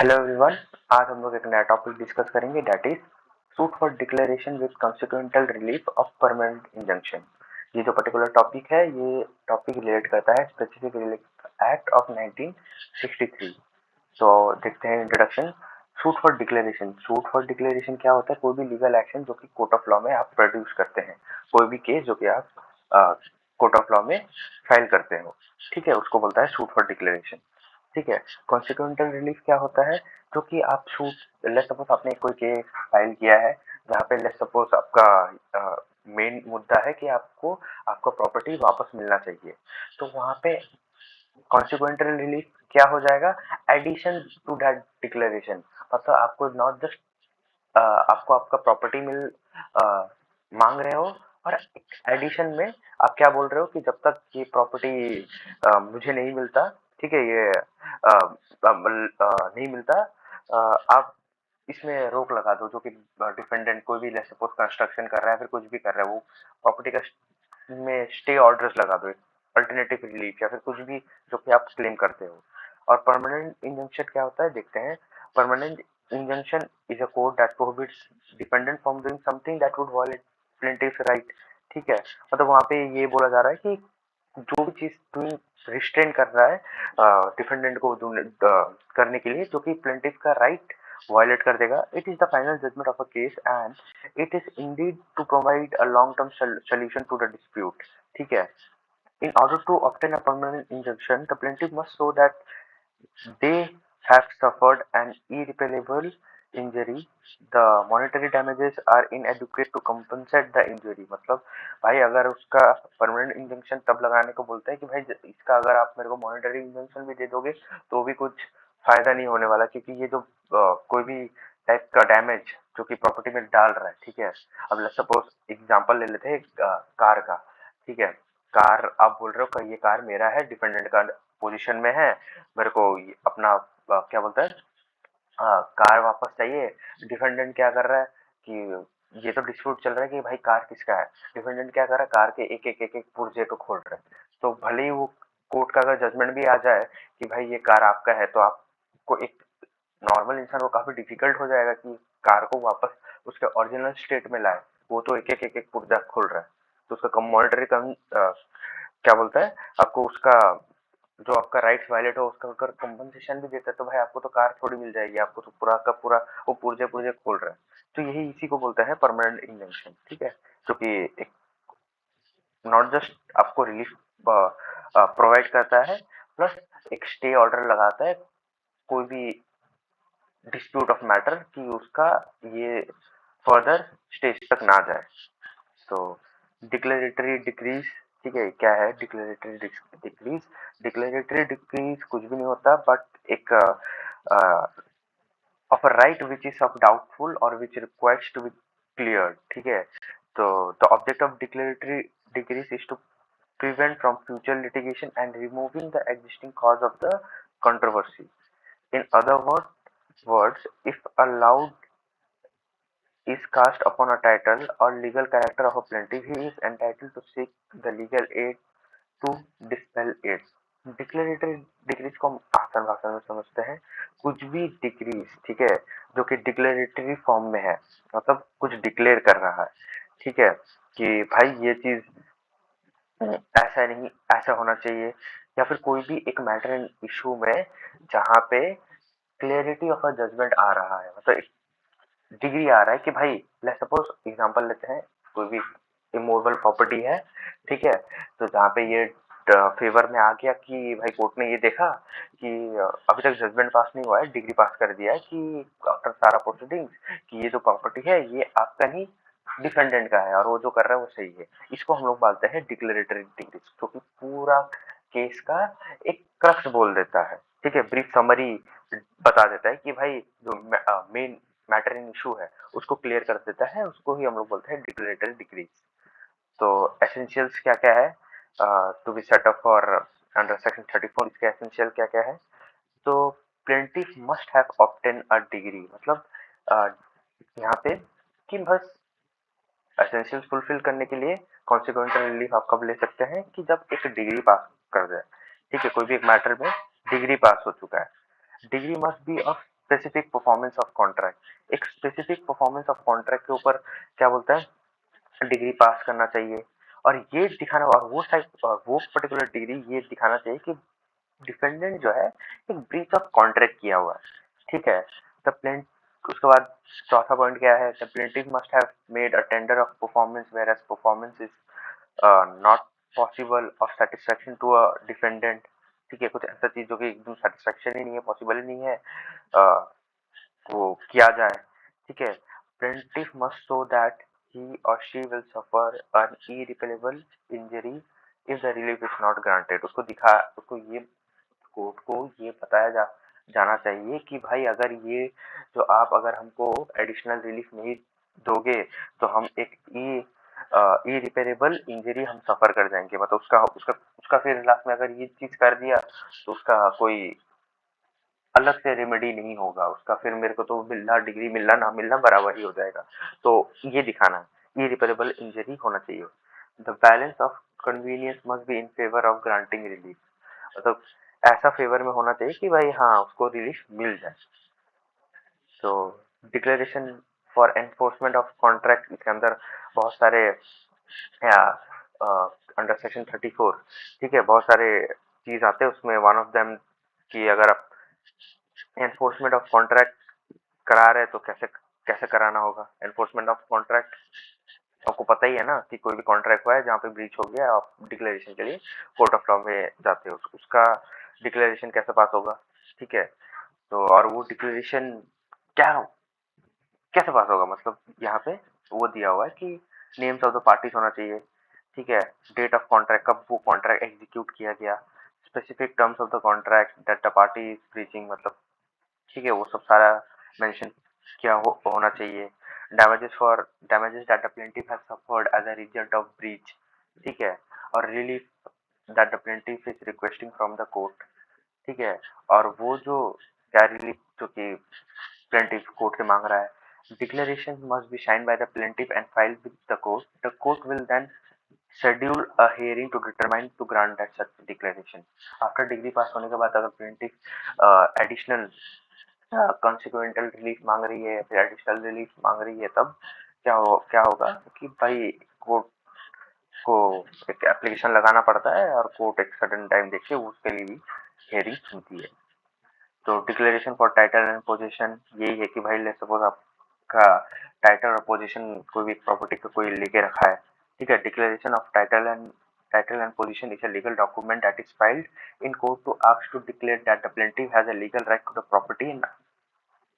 Hello everyone. आज हम लोग एक नया टॉपिक डिस्कस करेंगे, that is suit for declaration with कॉन्सिक्वेंटल relief of permanent injunction. ये जो पर्टिकुलर टॉपिक है, ये टॉपिक रिलेट करता है स्पेसिफिक रिलीफ एक्ट ऑफ 1963। तो देखते हैं introduction. Suit for declaration. Suit for declaration क्या होता है? कोई भी लीगल एक्शन जो कि कोर्ट ऑफ लॉ में आप प्रोड्यूस करते हैं, कोई भी केस जो कि आप कोर्ट ऑफ लॉ में फाइल करते हो, ठीक है, उसको बोलता है सूट फॉर डिक्लेरेशन। ठीक है। कॉन्सिक्वेंटल रिलीफ क्या होता है? जो कि आप सूट, लेट्स सपोज आपने कोई केस फाइल किया है जहाँ पे लेट्स सपोज आपका मेन मुद्दा है कि आपको आपका प्रॉपर्टी वापस मिलना चाहिए, तो वहाँ पे कॉन्सिक्वेंटल रिलीफ क्या हो जाएगा? Addition to that declaration. मतलब आपको नॉट जस्ट आपको आपका प्रॉपर्टी मांग रहे हो, और एडिशन में आप क्या बोल रहे हो कि जब तक ये प्रॉपर्टी मुझे नहीं मिलता, ठीक है, ये नहीं मिलता, आप इसमें रोक लगा दो। जो कि डिफेंडेंट कोई भी लेट्स सपोज कंस्ट्रक्शन कर रहा है, फिर कुछ भी कर रहा है, वो प्रॉपर्टी का में स्टे ऑर्डर्स लगा दो, अल्टरनेटिव रिलीफ या फिर कुछ भी जो कि आप क्लेम करते हो। और परमानेंट इंजंक्शन क्या होता है, देखते हैं। Permanent injunction is a code that prohibits dependent from doing something that would violate plaintiff's right. ठीक है, मतलब वहां पे ये बोला जा रहा है कि जो भी चीज रिस्ट्रेन कर रहा है डिफेंडेंट को करने के लिए, जो कि प्लेंटिव का राइट वायलेट कर देगा, it is the final judgement of a case and it is indeed to provide a long term solution to the dispute. ठीक है। In order to obtain a permanent injunction, the plaintiff must show that they have suffered an irreparable injury. The monetary damages are inadequate to compensate the injury. मतलब भाई अगर उसका permanent injunction तब लगाने को बोलता है कि भाई इसका अगर आप मेरे को मॉनेटरी इंजंक्शन भी दे दोगे तो भी कुछ फायदा नहीं होने वाला, क्योंकि ये जो कोई भी टाइप का डैमेज जो कि प्रॉपर्टी में डाल रहा है, ठीक है। अब लेट्स सपोज एग्जांपल ले लेते हैं कार का। ठीक है, कार आप बोल रहे हो कि ये कार मेरा है, डिपेंडेंट का पोजीशन में है, मेरे को अपना क्या बोलता है, कार वापस चाहिए। डिफेंडेंट क्या कर रहा है कि ये तो डिस्प्यूट चल रहा है कि भाई कार किसका है। डिफेंडेंट क्या कर रहा है, कार के एक एक पुर्जे को खोल रहा है। तो भले ही वो कोर्ट का अगर जजमेंट भी आ जाए कि भाई ये कार आपका है, तो आपको एक नॉर्मल इंसान को काफी डिफिकल्ट हो जाएगा कि कार को वापस उसके ओरिजिनल स्टेट में लाए। वो तो एक एक पुर्जा खोल रहा है, तो उसका कम मॉनिटरी कम क्या बोलता है, आपको उसका जो आपका राइट्स वायलेट हो उसका अगर कंपनसेशन भी देता है, तो भाई आपको तो कार थोड़ी मिल जाएगी, आपको तो पूरा का पूरा वो पुर्जे पुर्जे खोल रहा है। तो यही इसी को बोलता है परमानेंट इंजंक्शन। ठीक है, जो कि एक नॉट जस्ट आपको रिलीफ प्रोवाइड करता है, प्लस एक स्टे ऑर्डर लगाता है कोई भी डिस्प्यूट ऑफ मैटर कि उसका ये फर्दर स्टेज तक ना जाए। तो डिक्लेरेटरी डिक्रीज, ठीक है, क्या है डिक्लेरेटरी डिक्रीज? डिक्लेरेटरी डिक्रीज कुछ भी नहीं होता, बट एक of a right which is of doubtful और which requires to be clear. ठीक है, तो the object of declaratory decrees is to prevent from future litigation and removing the existing cause of the controversy. In other words, if a loud is cast upon a title or legal character of a plaintiff, he is entitled to seek the legal aid to dispel it. Declaratory decrease को हम आसान भाषा में समझते हैं कुछ भी decrease, ठीक है, जो कि डिक्लेरेटरी फॉर्म में है, मतलब कुछ डिक्लेयर कर रहा है, ठीक है, कि भाई ये चीज ऐसा नहीं, ऐसा होना चाहिए, या फिर कोई भी एक मैटर इन इशू में जहाँ पे क्लियरिटी ऑफ अ जजमेंट आ रहा है, मतलब डिग्री आ रहा है कि भाई लेट्स सपोज एग्जांपल लेते हैं, कोई भी इमूवेबल प्रॉपर्टी है, ठीक है, तो जहाँ पे ये फेवर में आ गया कि भाई कोर्ट ने ये देखा कि अभी तक जजमेंट पास नहीं हुआ है, डिग्री पास कर दिया है कि आफ्टर सारा प्रोसीडिंग्स कि ये जो प्रॉपर्टी है ये आपका नहीं डिफेंडेंट का है, और वो जो कर रहा है वो सही है। इसको हम लोग बोलते हैं डिक्लेरेटरी डिग्री, जो कि पूरा केस का एक क्रक्स बोल देता है। ठीक है, ब्रीफ समरी बता देता है कि भाई जो मेन मैटर इन इशू है उसको क्लियर कर देता है, उसको ही हम लोग बोलते हैं डिक्लेरेटरी डिक्रीज। तो एसेंशियल्स क्या क्या है to be set up for under section 34, इसके एसेंशियल क्या क्या है? तो plaintiff must have obtained a degree, मतलब यहाँ पे कि बस एसेंशियल्स फुलफिल करने के लिए कॉन्सिक्वेंटल रिलीफ आप कब ले सकते हैं कि जब एक डिग्री पास कर जाए। ठीक है, कोई भी एक मैटर में डिग्री पास हो चुका है। Degree must be of specific performance of contract. एक स्पेसिफिक परफॉर्मेंस ऑफ कॉन्ट्रैक्ट के ऊपर क्या बोलता है, डिग्री पास करना चाहिए और ये दिखाना, और वो पर्टिकुलर डिग्री ये दिखाना चाहिए कि डिफेंडेंट जो है एक ब्रीच ऑफ कॉन्ट्रैक्ट किया हुआ है, ठीक है। द प्लेंट उसके बाद चौथा पॉइंट क्या है, the plaintiff must have made a tender of performance whereas performance is not possible of satisfaction to a defendant, ठीक है। कुछ ऐसा चीज जो कि एकदम सेटिस्फेक्शन ही नहीं है, पॉसिबल ही नहीं है वो किया जाए, ठीक है। Plaintiff must show that he or she will suffer an irreparable injury if the relief is not granted। उसको ये कोर्ट को ये बताया जाना चाहिए कि भाई अगर ये जो आप अगर हमको एडिशनल रिलीफ नहीं दोगे तो हम एक इरिपेरेबल इंजरी हम सफर कर जाएंगे, मतलब उसका उसका उसका फिर लास्ट में अगर ये चीज कर दिया तो उसका कोई अलग से रेमेडी नहीं होगा, उसका फिर मेरे को तो मिलना, डिग्री मिलना ना मिलना बराबर ही हो जाएगा। तो ये दिखाना इरिपेरेबल इंजरी होना चाहिए। The balance of convenience must be in favour of granting relief, मतलब ऐसा फेवर में होना चाहिए कि भाई हाँ उसको रिलीफ मिल जाए। तो declaration for enforcement of contract, इसके अंदर बहुत सारे अंडर सेक्शन 34, ठीक है, बहुत सारे चीज आते हैं उसमें। वन ऑफ देम कि अगर आप एनफोर्समेंट ऑफ कॉन्ट्रैक्ट करा रहे हैं तो कैसे कैसे कराना होगा। एनफोर्समेंट ऑफ कॉन्ट्रैक्ट आपको पता ही है ना कि कोई भी कॉन्ट्रैक्ट हुआ है जहाँ पे ब्रीच हो गया, आप डिक्लेरेशन के लिए कोर्ट ऑफ लॉ में जाते हो, उसका डिक्लेरेशन कैसे पास होगा, ठीक है। तो और वो डिक्लेरेशन क्या कैसे पास होगा, मतलब यहाँ पे वो दिया हुआ है कि नेम्स ऑफ द पार्टीज होना चाहिए, ठीक है। डेट ऑफ कॉन्ट्रैक्ट, कब वो कॉन्ट्रैक्ट एग्जीक्यूट किया गया, specific terms of the contract that the party is breaching, मतलब ठीक है वो सब सारा मेंशन किया होना चाहिए। Damages that the plaintiff has suffered as a result of breach, ठीक है। और relief that the plaintiff is requesting from the court, ठीक है। और वो जो क्या रिलीफ जो कि प्लेंटिफ कोर्ट से मांग रहा है, declaration must be signed by the plaintiff and filed with the court. The court will then schedule a hearing to determine to grant that such declaration। After degree pass होने के बाद अगर plaintiff additional कॉन्सिक्वेंटल relief मांग रही है या फिर additional relief मांग रही है, तब क्या होगा कि भाई कोर्ट को एक एप्लीकेशन लगाना पड़ता है और कोर्ट एक सडन टाइम देख के उसके लिए भी हेयरिंग सुनती है। तो declaration for title and position यही है कि भाई ले सपोज आपका टाइटल और पोजीशन कोई भी प्रॉपर्टी का कोई लेके रखा है, ठीक है। Declaration of title and position is a legal document that is filed in court to ask to declare that the plaintiff has a legal right to the property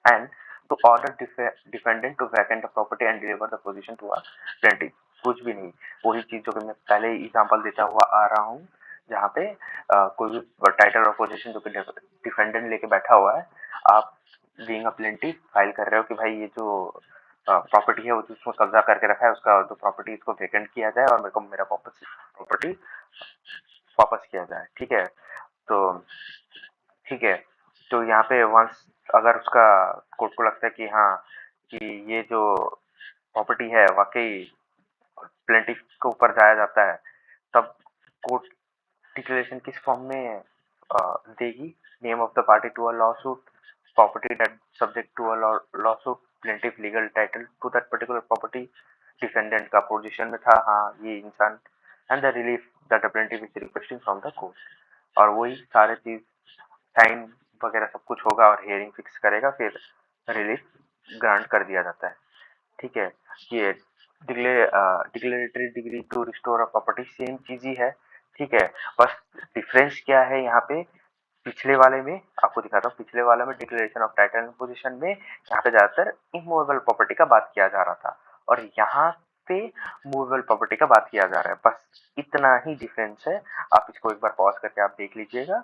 and to order defendant to vacate the property and deliver the position to a plaintiff। कुछ भी नहीं, वही चीज जो कि मैं पहले example देता हुआ आ रहा हूँ, जहाँ पे कोई भी टाइटल और पोजीशन जो कि डिफेंडेंट लेके बैठा हुआ है, आप बीइंग अ प्लेंटिफ फाइल कर रहे हो कि भाई ये जो प्रॉपर्टी है वो जो उसमें कब्जा करके रखा है उसका जो प्रॉपर्टी इसको वेकेंट किया जाए और मेरे को मेरा प्रॉपर्टी वापस किया जाए, ठीक है। तो ठीक है, तो यहाँ पे वंस अगर उसका कोर्ट को लगता है कि हाँ कि ये जो प्रॉपर्टी है वाकई प्लेंटिफ के ऊपर जाया जाता है, तब कोर्ट डिक्लेरेशन किस फॉर्म में देगी, name of the party to a lawsuit, property that subject to a lawsuit, plaintiff legal title to that particular property, defendant का पोजीशन में था हाँ ये इंसान, and the relief that the plaintiff is requesting from the court. और वही सारे चीज टाइम वगैरह सब कुछ होगा और हियरिंग फिक्स करेगा, फिर रिलीफ ग्रांट कर दिया जाता है, ठीक है। ये declaratory degree to restore a property same चीज ही है, ठीक है। बस डिफरेंस क्या है यहाँ पे, पिछले वाले में आपको दिखाता हूँ, पिछले वाले में declaration of title and position में यहाँ पे ज्यादातर इमूवेबल प्रॉपर्टी का बात किया जा रहा था और यहाँ पे मूवेबल प्रॉपर्टी का बात किया जा रहा है, बस इतना ही डिफरेंस है। आप इसको एक बार पॉज करके आप देख लीजिएगा।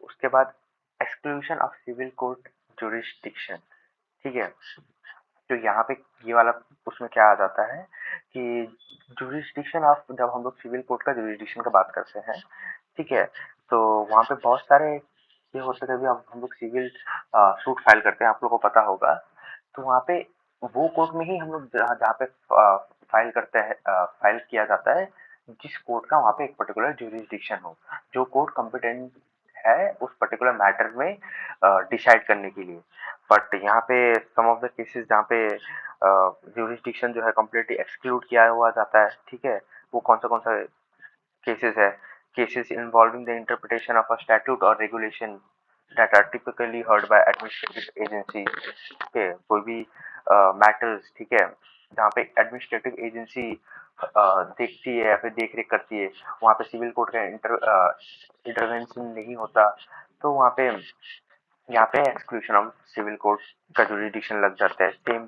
उसके बाद exclusion of civil court jurisdiction, ठीक है। तो यहाँ पे ये वाला उसमें क्या आ जाता है कि जुरिस्डिक्शन ऑफ, जब हम लोग सिविल कोर्ट का जुरिस्डिक्शन का बात करते हैं, ठीक है, तो वहाँ पे बहुत सारे ये होते थे, अब हम लोग सिविल सूट फाइल करते हैं, आप लोग को पता होगा। तो वहाँ पे वो कोर्ट में ही हम लोग जहाँ जहाँ पे फाइल करते हैं, फाइल किया जाता है जिस कोर्ट का वहाँ पे एक पर्टिकुलर जुरिस्डिक्शन हो, जो कोर्ट कॉम्पिटेंट है उस पर्टिकुलर मैटर में डिसाइड करने के लिए। बट यहाँ पे सम ऑफ द केसेस जहाँ पे jurisdiction जो है completely exclude किया हुआ जाता है, ठीक है? वो कौन सा केसेस है? Cases involving the interpretation of a statute और regulation that are typically heard by administrative agency, ठीक है? कोई भी मैटर्स, ठीक है, जहाँ पे एडमिनिस्ट्रेटिव एजेंसी देखती है या फिर देख रेख करती है, वहाँ पे सिविल कोर्ट का इंटरवेंशन नहीं होता, तो वहाँ पे यहाँ पे एक्सक्लूशन ऑफ सिविल कोर्ट का जुरिडिक्शन लग जाता है। सेम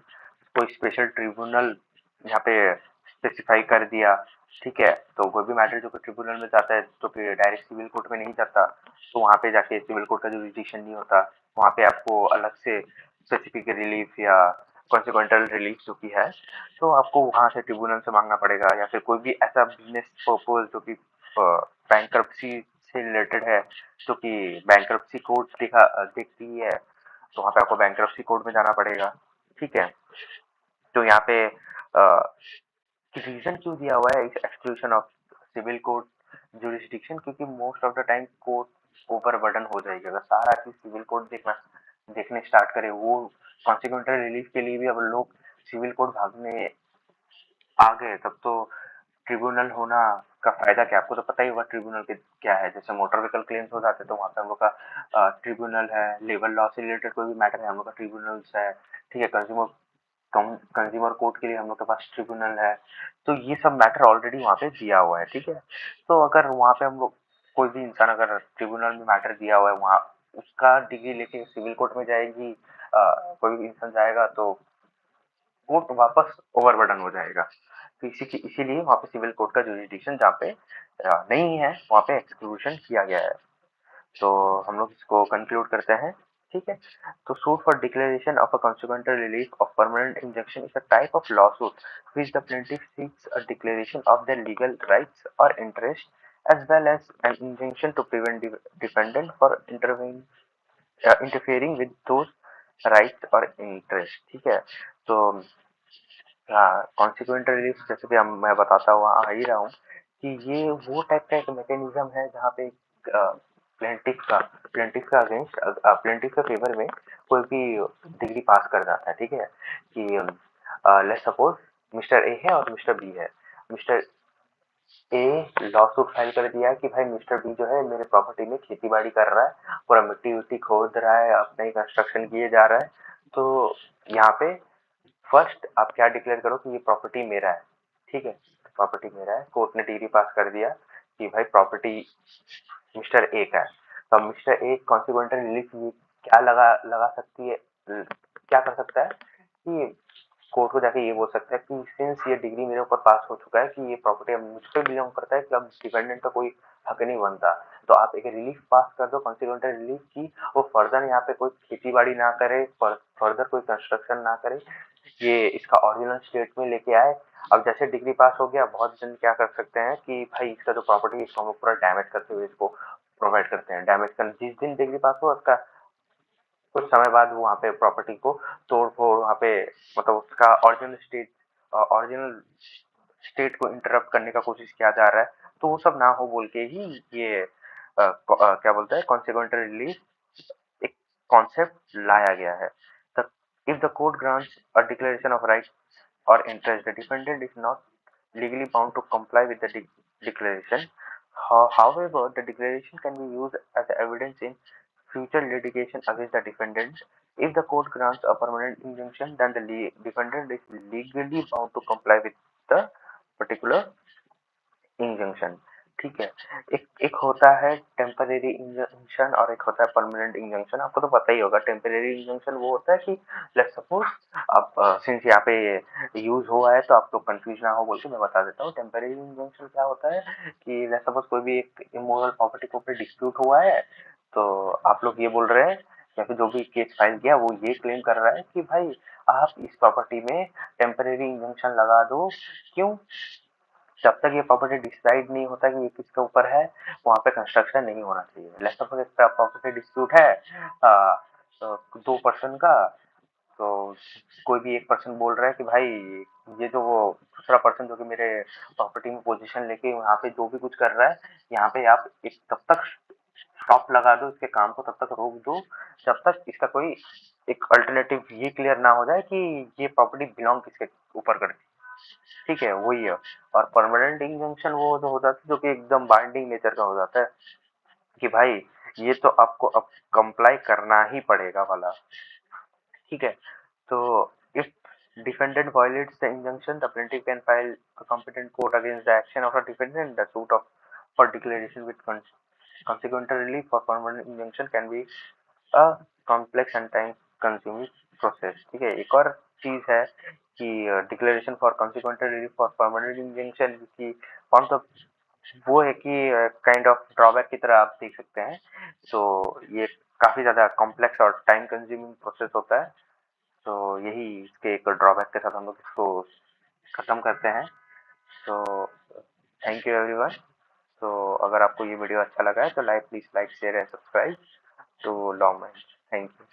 कोई स्पेशल ट्रिब्यूनल यहाँ पे स्पेसिफाई कर दिया, ठीक है, तो कोई भी मैटर जो कि ट्रिब्यूनल में जाता है तो फिर डायरेक्ट सिविल कोर्ट में नहीं जाता, तो वहाँ पे जाके सिविल कोर्ट का जुरिडिक्शन नहीं होता। वहाँ पे आपको अलग से स्पेसिफिक रिलीफ या कॉन्सिक्वेंटल रिलीफ जो कि है, तो आपको वहाँ से ट्रिब्यूनल से मांगना पड़ेगा, या फिर कोई भी ऐसा बिजनेस पर्पज जो कि बैंक्रप्सी से रिलेटेड है, जो कि बैंक्रप्सी कोड देखती है, तो वहाँ पे आपको बैंक्रप्सी कोड में जाना पड़ेगा, ठीक है। तो यहाँ पे रीजन क्यों दिया हुआ है इस exclusion of civil court jurisdiction, क्योंकि most of the time court overburden हो जाएगी अगर सारा चीज सिविल कोर्ट देखने स्टार्ट करे। वो कॉन्सिक्वेंटल रिलीफ के लिए भी अब लोग सिविल कोर्ट भागने आ गए, तब तो ट्रिब्यूनल होना का फायदा क्या? आपको तो पता ही होगा ट्रिब्यूनल के क्या है। जैसे मोटर व्हीकल क्लेम्स हो जाते हैं तो वहाँ पे हम लोग का ट्रिब्यूनल है, लेबर लॉ से रिलेटेड कोई भी मैटर है हम लोग का ट्रिब्यूनल्स है, ठीक है। कंज्यूमर कोर्ट के लिए हम लोग के पास ट्रिब्यूनल है, तो ये सब मैटर ऑलरेडी वहाँ पे दिया हुआ है, ठीक है। तो अगर वहाँ पे हम लोग कोई भी इंसान अगर ट्रिब्यूनल में मैटर दिया हुआ है, वहाँ उसका डिग्री लेके सिविल कोर्ट में जाएगी, कोई भी इंसान जाएगा तो कोर्ट वापस ओवरबर्डन हो जाएगा। तो इसीलिए वहाँ पे सिविल कोर्ट का जुरिडिक्शन जहाँ पे नहीं है वहाँ पे एक्सक्लूशन किया गया है। तो हम लोग इसको कंक्लूड करते हैं, ठीक है। तो suit for declaration of a consequential relief of permanent injunction is a type of lawsuit which the plaintiff seeks a declaration of their legal rights or interest as well as an injunction to prevent defendant for interfering with those rights or interest, ठीक है। तो कॉन्सिक्वेंटल relief जैसे कि मैं बताता हुआ आ ही रहा हूँ कि ये वो टाइप का एक मैकेनिज्म है जहाँ पे प्लेंटिफ का फेवर में कोई भी डिग्री पास कर जाता है, ठीक है। कि लेट्स सपोज मिस्टर ए है और मिस्टर बी है। Mister a law suit file कर दिया कि भाई मिस्टर बी जो है मेरे प्रॉपर्टी में खेती बाड़ी कर रहा है, पूरा मिट्टी विट्टी खोद रहा है, अपना ही कंस्ट्रक्शन किए जा रहा है। तो यहाँ पे फर्स्ट आप क्या डिक्लेयर करो कि ये प्रॉपर्टी मेरा है, ठीक है। प्रॉपर्टी मेरा है, कोर्ट ने डिग्री पास कर दिया कि भाई प्रॉपर्टी मिस्टर ए का है। तो अब मिस्टर ए कॉन्सिक्वेंटल रिलीफ क्या लगा सकती है, क्या कर सकता है कि कोर्ट को जाके ये बोल सकता है कि सिंस ये डिग्री मेरे ऊपर पास हो चुका है कि ये प्रॉपर्टी अब मुझ पर बिलोंग करता है, कि अब डिपेंडेंट का कोई हक नहीं बनता, तो आप एक रिलीफ पास कर दो कॉन्सिक्वेंटल रिलीफ की वो फर्दर यहाँ पे कोई खेती बाड़ी ना करे, फर्दर कोई कंस्ट्रक्शन ना करे, ये इसका ओरिजिनल स्टेट में लेके आए। अब जैसे डिग्री पास हो गया, बहुत जन क्या कर सकते हैं कि भाई इसका जो प्रॉपर्टी है इसको हम पूरा डैमेज करते हुए इसको प्रोवाइड करते हैं। डैमेज कर जिस दिन डिग्री पास हो उसका कुछ समय बाद वो वहाँ पे प्रॉपर्टी को तोड़ फोड़ वहाँ पे मतलब उसका ओरिजिनल स्टेट को इंटरप्ट करने का कोशिश किया जा रहा है, तो वो सब ना हो बोल के ही ये क्या बोलता है कॉन्सिक्वेंटल रिलीफ एक कॉन्सेप्ट लाया गया है। If the court grants a declaration of right or interest, the defendant is not legally bound to comply with the declaration. However, the declaration can be used as evidence in future litigation against the defendant. If the court grants a permanent injunction, then the defendant is legally bound to comply with the particular injunction, ठीक है। एक होता है temporary injunction और एक होता है permanent injunction. आपको तो पता ही होगा टेम्परेरी इंजंक्शन वो होता है कि लेट्स सपोज अब सिंस यहाँ पे यूज हुआ है तो आप लोग कंफ्यूज ना हो बोल के मैं बता देता हूँ। टेम्परेरी इंजंक्शन क्या होता है कि लेट्स सपोज कोई भी एक इमोरल प्रॉपर्टी के ऊपर डिस्प्यूट हुआ है, तो आप लोग ये बोल रहे हैं या फिर जो भी केस फाइल किया वो ये क्लेम कर रहा है कि भाई आप इस प्रॉपर्टी में टेम्परेरी इंजंक्शन लगा दो। क्यों? जब तक ये प्रॉपर्टी डिसाइड नहीं होता कि ये किसके ऊपर है वहां पे कंस्ट्रक्शन नहीं होना चाहिए। लेट्स सपोज एक प्रॉपर्टी डिस्प्यूट है दो पर्सन का, तो कोई भी एक पर्सन बोल रहा है कि भाई ये जो वो दूसरा पर्सन जो कि मेरे प्रॉपर्टी में पोजीशन लेके यहाँ पे जो भी कुछ कर रहा है, यहाँ पे आप एक तब तक स्टॉप लगा दो इसके काम को, तब तक रोक दो जब तक इसका कोई एक अल्टरनेटिव ये क्लियर ना हो जाए कि ये प्रॉपर्टी बिलोंग किसके ऊपर करती है। ठीक है, वही है। और परमानेंट इंजंक्शन वो जो हो जाता है जो कि एकदम बाइंडिंग नेचर का हो जाता है कि भाई ये तो आपको अब कंप्लाई करना ही पड़ेगा वाला। ठीक है, तो if defendant violates the injunction, the plaintiff can file a competent court against the action of a defendant. The suit of for declaration with consequent relief for permanent injunction can be a complex and time consuming process। ठीक है, एक और चीज है कि declaration for consequent relief for permanent injunction की कौन सा वो है कि काइंड ऑफ ड्रॉबैक की तरह आप देख सकते हैं। तो ये काफी ज्यादा कॉम्प्लेक्स और टाइम कंज्यूमिंग प्रोसेस होता है। तो यही इसके एक ड्रॉबैक के साथ हम लोग इसको खत्म करते हैं। तो थैंक यू एवरीवन। तो अगर आपको ये वीडियो अच्छा लगा है तो please like share and subscribe to Law Man. Thank you.